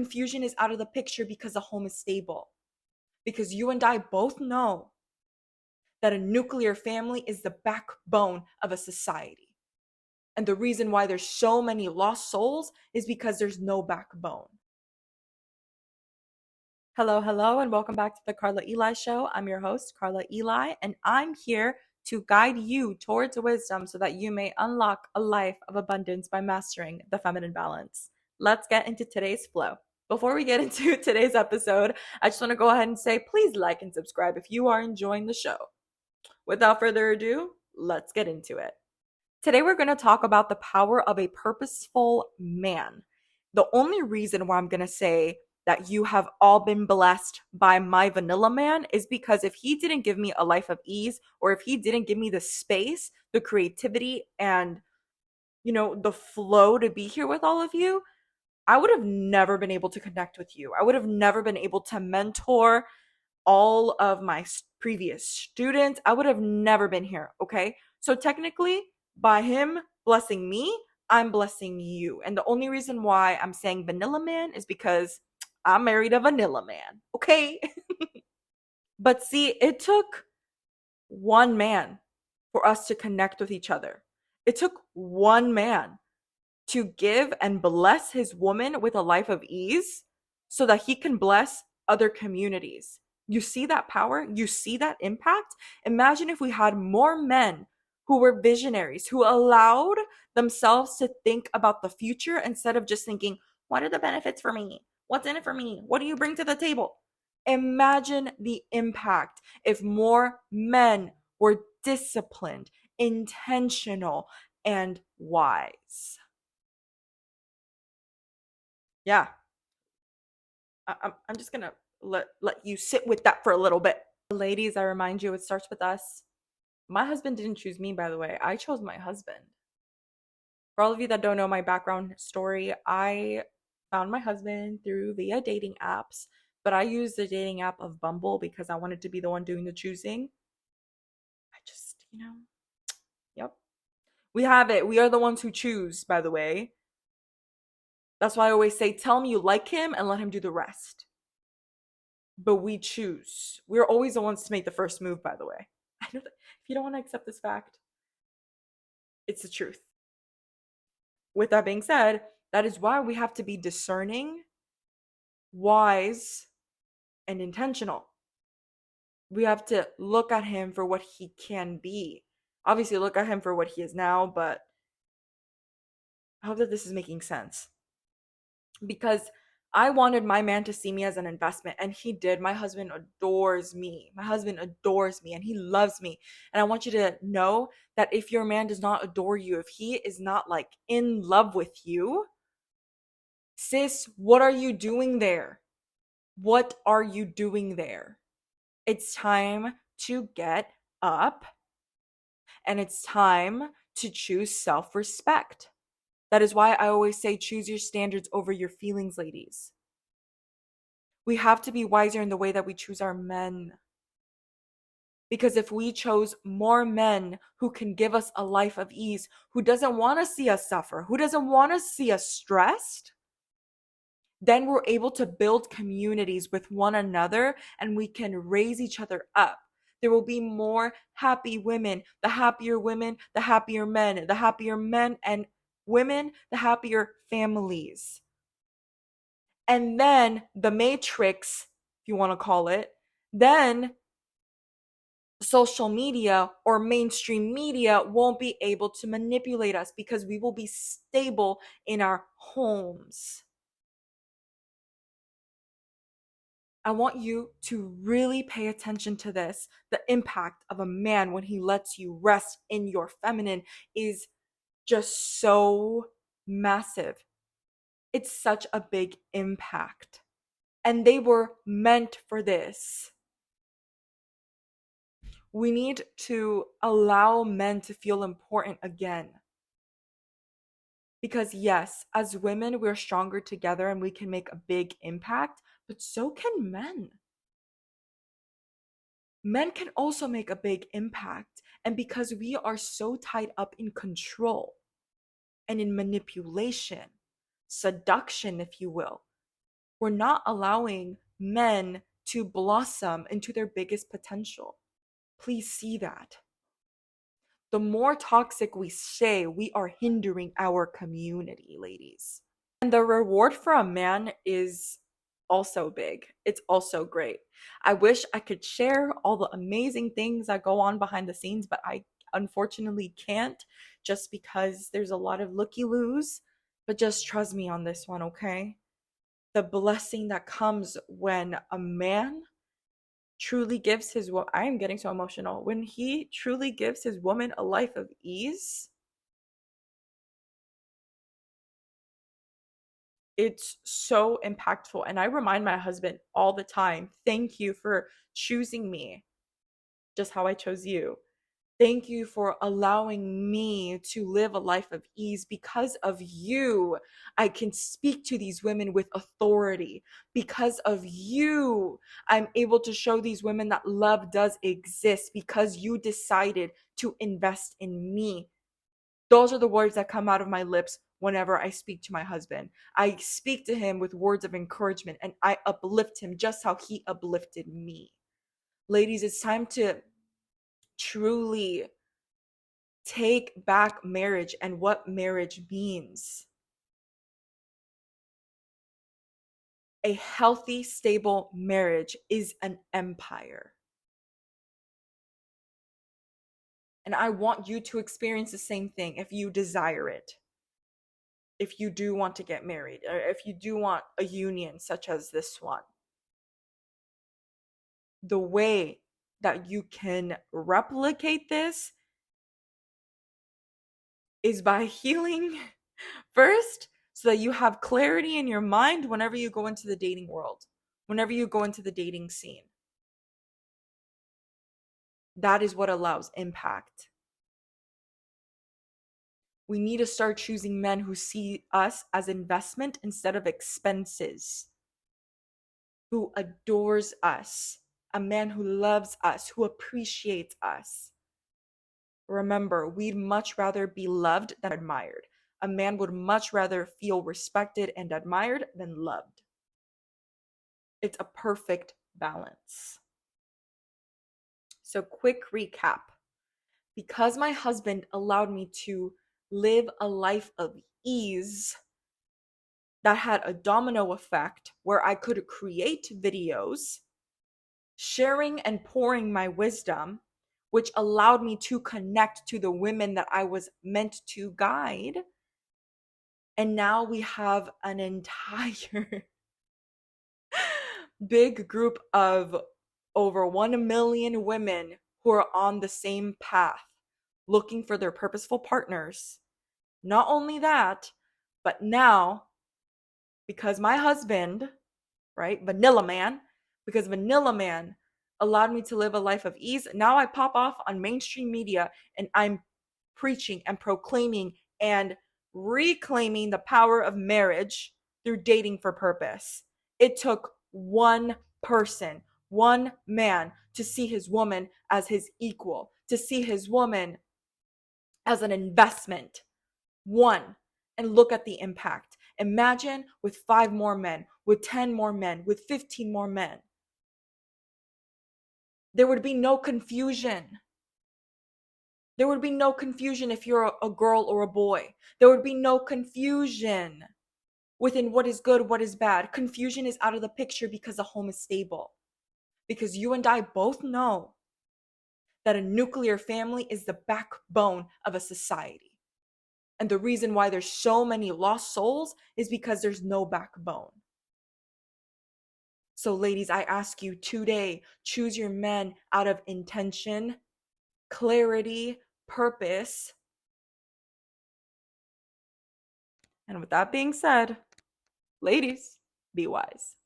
Confusion is out of the picture because the home is stable. Because you and I both know that a nuclear family is the backbone of a society. And the reason why there's so many lost souls is because there's no backbone. Hello, hello, and welcome back to the Karla Eli Show. I'm your host, Karla Eli, and I'm here to guide you towards wisdom so that you may unlock a life of abundance by mastering the feminine balance. Let's get into today's flow. Before we get into today's episode, I just want to go ahead and say please like and subscribe if you are enjoying the show. Without further ado, let's get into it. Today, we're going to talk about the power of a purposeful man. The only reason why I'm going to say that you have all been blessed by my vanilla man is because if he didn't give me a life of ease, or if he didn't give me the space, the creativity, and the flow to be here with all of you, I would have never been able to connect with you. I would have never been able to mentor all of my previous students. I would have never been here. Okay. So technically, by him blessing me, I'm blessing you. And the only reason why I'm saying vanilla man is because I married a vanilla man. Okay. But see, it took one man for us to connect with each other. It took one man to give and bless his woman with a life of ease so that he can bless other communities. You see that power? You see that impact? Imagine if we had more men who were visionaries, who allowed themselves to think about the future instead of just thinking, what are the benefits for me? What's in it for me? What do you bring to the table? Imagine the impact if more men were disciplined, intentional, and wise. Yeah, I'm just gonna let you sit with that for a little bit. Ladies, I remind you, it starts with us. My husband didn't choose me, by the way. I chose my husband. For all of you that don't know my background story, I found my husband through via dating apps, but I used the dating app of Bumble because I wanted to be the one doing the choosing. I just, yep. We have it. We are the ones who choose, by the way. That's why I always say, tell me you like him and let him do the rest. But we choose. We're always the ones to make the first move, by the way. I know that if you don't want to accept this fact, it's the truth. With that being said, that is why we have to be discerning, wise, and intentional. We have to look at him for what he can be. Obviously, look at him for what he is now, but I hope that this is making sense. Because I wanted my man to see me as an investment, and he did. My husband adores me. My husband adores me, and he loves me. And I want you to know that if your man does not adore you, if he is not like in love with you, sis, what are you doing there? What are you doing there? It's time to get up, and it's time to choose self-respect. That is why I always say choose your standards over your feelings, ladies. We have to be wiser in the way that we choose our men. Because if we chose more men who can give us a life of ease, who doesn't want to see us suffer, who doesn't want to see us stressed, then we're able to build communities with one another and we can raise each other up. There will be more happy women, the happier men, the happier men and women, the happier families. And then the matrix, if you want to call it, then social media or mainstream media won't be able to manipulate us because we will be stable in our homes. I want you to really pay attention to this. The impact of a man when he lets you rest in your feminine is just so massive. It's such a big impact. And they were meant for this. We need to allow men to feel important again. Because yes, as women, we're stronger together and we can make a big impact, but so can men. Men can also make a big impact. And because we are so tied up in control and in manipulation, seduction, if you will, We're not allowing men to blossom into their biggest potential. Please see that. The more toxic we stay, we are hindering our community, ladies. And the reward for a man is also big. It's also great. I wish I could share all the amazing things that go on behind the scenes, but I unfortunately can't just because there's a lot of looky-loos. But just trust me on this one, okay? The blessing that comes when a man truly gives his I am getting so emotional. When he truly gives his woman a life of ease, it's so impactful. And I remind my husband all the time, thank you for choosing me just how I chose you. Thank you for allowing me to live a life of ease. Because of you, I can speak to these women with authority. Because of you, I'm able to show these women that love does exist because you decided to invest in me. Those are the words that come out of my lips whenever I speak to my husband. I speak to him with words of encouragement and I uplift him just how he uplifted me. Ladies, it's time to truly take back marriage and what marriage means. A healthy, stable marriage is an empire. And I want you to experience the same thing if you desire it. If you do want to get married, or if you do want a union such as this one. The way that you can replicate this is by healing first, so that you have clarity in your mind whenever you go into the dating world, whenever you go into the dating scene. That is what allows impact. We need to start choosing men who see us as investment instead of expenses, who adores us, a man who loves us, who appreciates us. Remember, we'd much rather be loved than admired. A man would much rather feel respected and admired than loved. It's a perfect balance. So, quick recap. Because my husband allowed me to live a life of ease, that had a domino effect where I could create videos sharing and pouring my wisdom, which allowed me to connect to the women that I was meant to guide. And now we have an entire big group of over 1 million women who are on the same path, looking for their purposeful partners. Not only that, but now, because my husband, right, because Vanilla Man allowed me to live a life of ease, now I pop off on mainstream media and I'm preaching and proclaiming and reclaiming the power of marriage through dating for purpose. It took one person, one man, to see his woman as his equal, to see his woman as an investment. One. And look at the impact. Imagine with 5 more men, with 10 more men, with 15 more men. There would be no confusion. There would be no confusion if you're a girl or a boy. There would be no confusion within what is good, what is bad. Confusion is out of the picture because the home is stable. Because you and I both know that a nuclear family is the backbone of a society. And the reason why there's so many lost souls is because there's no backbone. So ladies, I ask you today, choose your men out of intention, clarity, purpose. And with that being said, ladies, be wise.